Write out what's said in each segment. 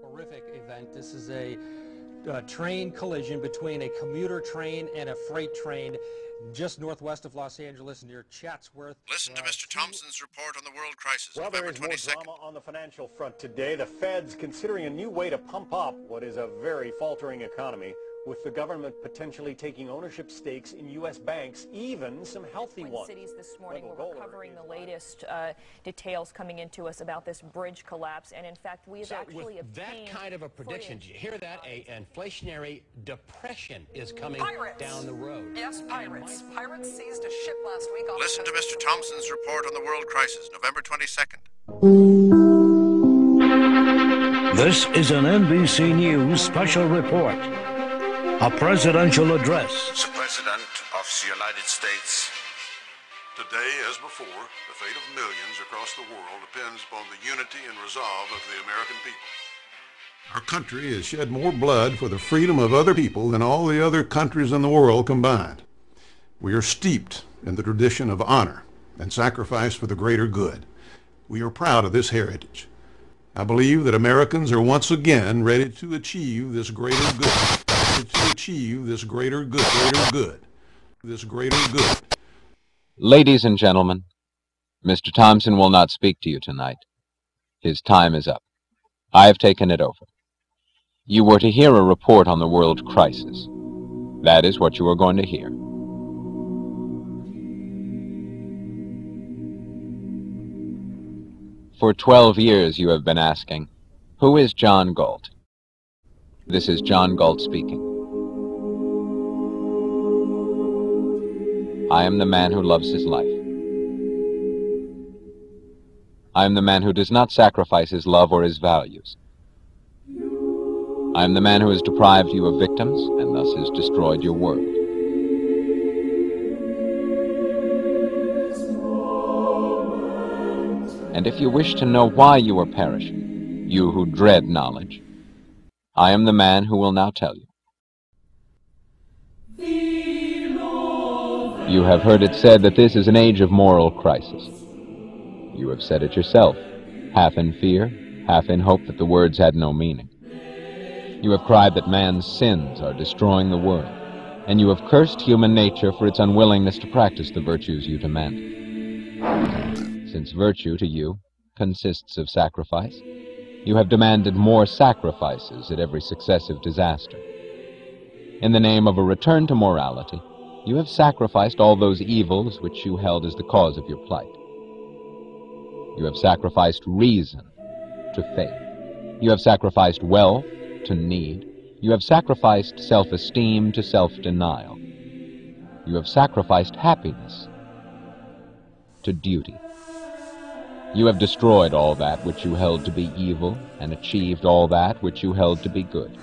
Horrific event. This is a train collision between a commuter train and a freight train just northwest of Los Angeles near Chatsworth. Listen to Mr. Thompson's report on the world crisis, Well, November there is 22nd. more drama on the financial front today. The Fed's considering a new way to pump up what is a very faltering economy, with the government potentially taking ownership stakes in U.S. banks, even some healthy ones. Cities this morning, we're covering the latest details coming into us about this bridge collapse, and in fact, we have actually with that kind of a prediction, did you hear that? An inflationary depression is coming down the road. Yes, pirates. Pirates seized a ship last week. Listen to Mr. Thompson's report on the world crisis, November 22nd. This is an NBC News special report. A presidential address. The President of the United States. Today, as before, the fate of millions across the world depends upon the unity and resolve of the American people. Our country has shed more blood for the freedom of other people than all the other countries in the world combined. We are steeped in the tradition of honor and sacrifice for the greater good. We are proud of this heritage. I believe that Americans are once again ready to achieve this greater good. This greater good. Ladies and gentlemen, Mr. Thompson will not speak to you tonight. His time is up. I have taken it over. You were to hear a report on the world crisis. That is what you are going to hear. For 12 years you have been asking, who is John Galt? This is John Galt speaking. I am the man who loves his life. I am the man who does not sacrifice his love or his values. I am the man who has deprived you of victims and thus has destroyed your world. And if you wish to know why you are perishing, you who dread knowledge, I am the man who will now tell you. You have heard it said that this is an age of moral crisis. You have said it yourself, half in fear, half in hope that the words had no meaning. You have cried that man's sins are destroying the world, and you have cursed human nature for its unwillingness to practice the virtues you demand. Since virtue to you consists of sacrifice, you have demanded more sacrifices at every successive disaster. In the name of a return to morality, you have sacrificed all those evils which you held as the cause of your plight. You have sacrificed reason to faith. You have sacrificed wealth to need. You have sacrificed self-esteem to self-denial. You have sacrificed happiness to duty. You have destroyed all that which you held to be evil and achieved all that which you held to be good.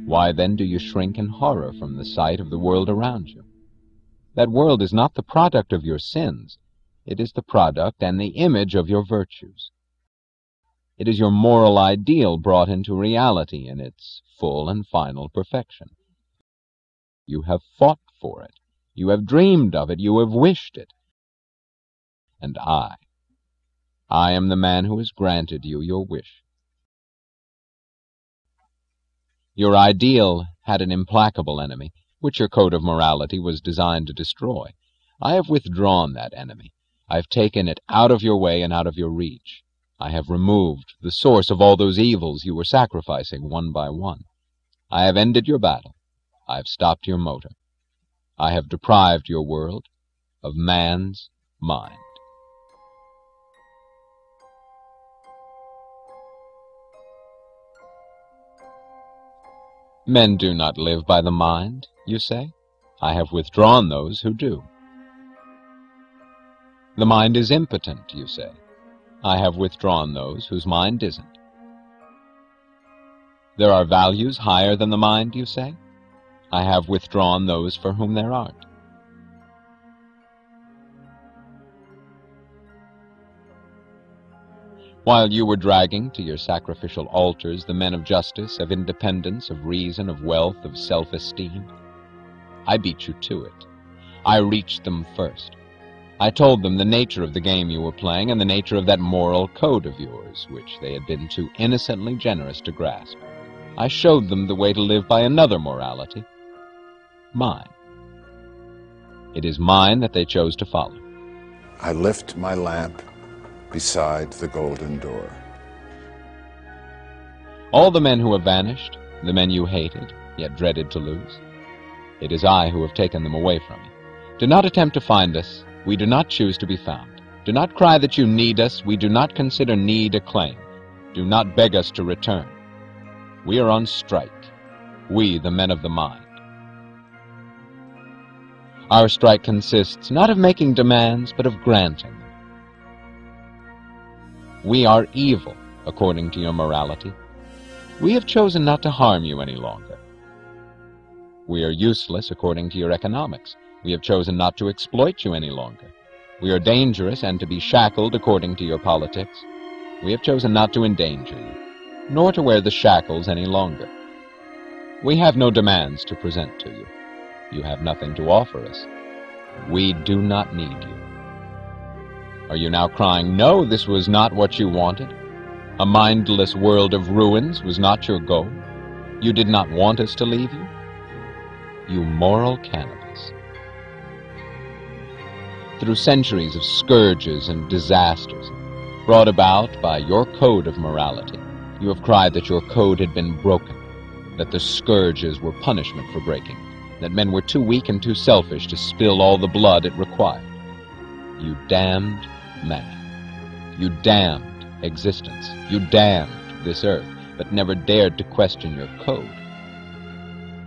Why then do you shrink in horror from the sight of the world around you? That world is not the product of your sins. It is the product and the image of your virtues. It is your moral ideal brought into reality in its full and final perfection. You have fought for it. You have dreamed of it. You have wished it. And I am the man who has granted you your wish. Your ideal had an implacable enemy, which your code of morality was designed to destroy. I have withdrawn that enemy. I have taken it out of your way and out of your reach. I have removed the source of all those evils you were sacrificing one by one. I have ended your battle. I have stopped your motor. I have deprived your world of man's mind. Men do not live by the mind, you say? I have withdrawn those who do. The mind is impotent, you say. I have withdrawn those whose mind isn't. There are values higher than the mind, you say? I have withdrawn those for whom there aren't. While you were dragging to your sacrificial altars the men of justice, of independence, of reason, of wealth, of self-esteem, I beat you to it. I reached them first. I told them the nature of the game you were playing and the nature of that moral code of yours, which they had been too innocently generous to grasp. I showed them the way to live by another morality, mine. It is mine that they chose to follow. I lift my lamp beside the golden door. All the men who have vanished, the men you hated, yet dreaded to lose, it is I who have taken them away from you. Do not attempt to find us. We do not choose to be found. Do not cry that you need us. We do not consider need a claim. Do not beg us to return. We are on strike. We, the men of the mind. Our strike consists not of making demands, but of granting them. We are evil, according to your morality. We have chosen not to harm you any longer. We are useless, according to your economics. We have chosen not to exploit you any longer. We are dangerous and to be shackled, according to your politics. We have chosen not to endanger you, nor to wear the shackles any longer. We have no demands to present to you. You have nothing to offer us. We do not need you. Are you now crying, no, this was not what you wanted? A mindless world of ruins was not your goal? You did not want us to leave you? You moral cannibals. Through centuries of scourges and disasters, brought about by your code of morality, you have cried that your code had been broken, that the scourges were punishment for breaking, that men were too weak and too selfish to spill all the blood it required. You damned man. You damned existence. You damned this earth, but never dared to question your code.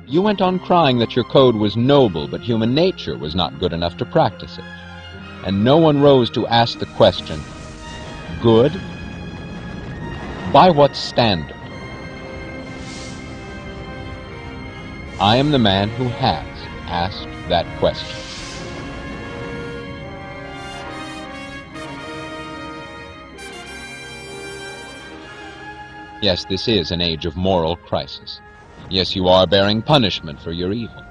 You went on crying that your code was noble, but human nature was not good enough to practice it. And no one rose to ask the question, good? By what standard? I am the man who has asked that question. Yes, this is an age of moral crisis. Yes, you are bearing punishment for your evil.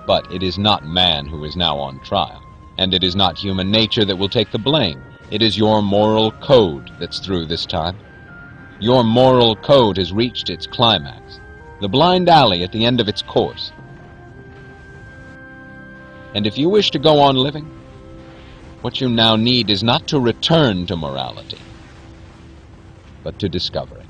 But it is not man who is now on trial, and it is not human nature that will take the blame. It is your moral code that's through this time. Your moral code has reached its climax, the blind alley at the end of its course. And if you wish to go on living, what you now need is not to return to morality, but to discover it.